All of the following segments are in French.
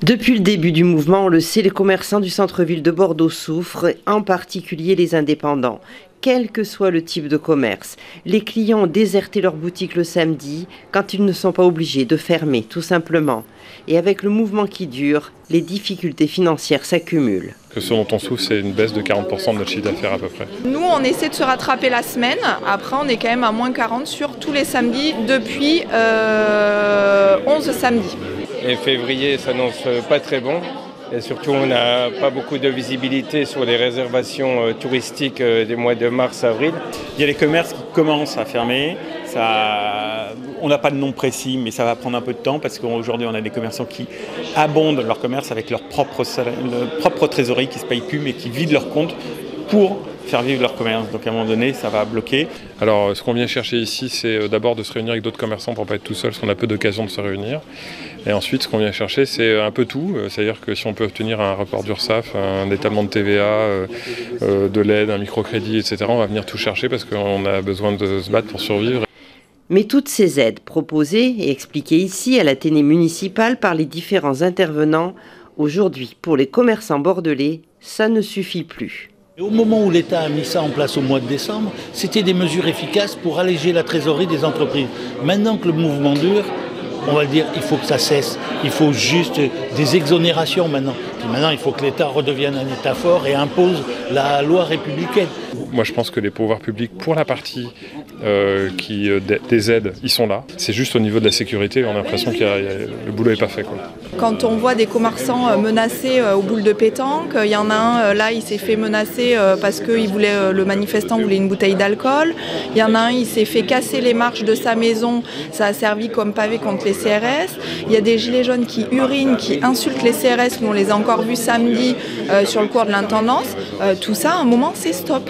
Depuis le début du mouvement, on le sait, les commerçants du centre-ville de Bordeaux souffrent, en particulier les indépendants. Quel que soit le type de commerce, les clients ont déserté leur boutique le samedi quand ils ne sont pas obligés de fermer, tout simplement. Et avec le mouvement qui dure, les difficultés financières s'accumulent. Ce dont on souffre, c'est une baisse de 40% de notre chiffre d'affaires à peu près. Nous, on essaie de se rattraper la semaine. Après, on est quand même à moins 40 sur tous les samedis depuis 11 samedis. Et février s'annonce pas très bon. Et surtout, on n'a pas beaucoup de visibilité sur les réservations touristiques des mois de mars-avril. Il y a les commerces qui commencent à fermer. On n'a pas de nom précis, mais ça va prendre un peu de temps parce qu'aujourd'hui, on a des commerçants qui abondent leur commerce avec leur propre trésorerie, qui ne se payent plus, mais qui vident leur compte pour faire vivre leur commerce. Donc à un moment donné, ça va bloquer. Alors ce qu'on vient chercher ici, c'est d'abord de se réunir avec d'autres commerçants pour ne pas être tout seul, parce qu'on a peu d'occasion de se réunir. Et ensuite, ce qu'on vient chercher, c'est un peu tout. C'est-à-dire que si on peut obtenir un report d'URSSAF, un étalement de TVA, de l'aide, un microcrédit, etc., on va venir tout chercher parce qu'on a besoin de se battre pour survivre. Mais toutes ces aides proposées et expliquées ici à l'Athénée municipal par les différents intervenants, aujourd'hui, pour les commerçants bordelais, ça ne suffit plus. Au moment où l'État a mis ça en place au mois de décembre, c'était des mesures efficaces pour alléger la trésorerie des entreprises. Maintenant que le mouvement dure, on va dire il faut que ça cesse. Il faut juste des exonérations maintenant. Puis maintenant, il faut que l'État redevienne un État fort et impose la loi républicaine. Moi, je pense que les pouvoirs publics, pour la partie des aides, ils sont là. C'est juste au niveau de la sécurité, on a l'impression que le boulot n'est pas fait, quoi. Quand on voit des commerçants menacés aux boules de pétanque, il y en a un, là, il s'est fait menacer parce que le manifestant voulait une bouteille d'alcool. Il y en a un, il s'est fait casser les marches de sa maison. Ça a servi comme pavé contre les CRS. Il y a des gilets jaunes qui urinent, qui insultent les CRS. Nous, on les a encore vus samedi sur le cours de l'intendance. Tout ça, à un moment, c'est stop.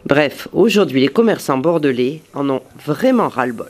Bref, aujourd'hui, les commerçants bordelais en ont vraiment ras-le-bol.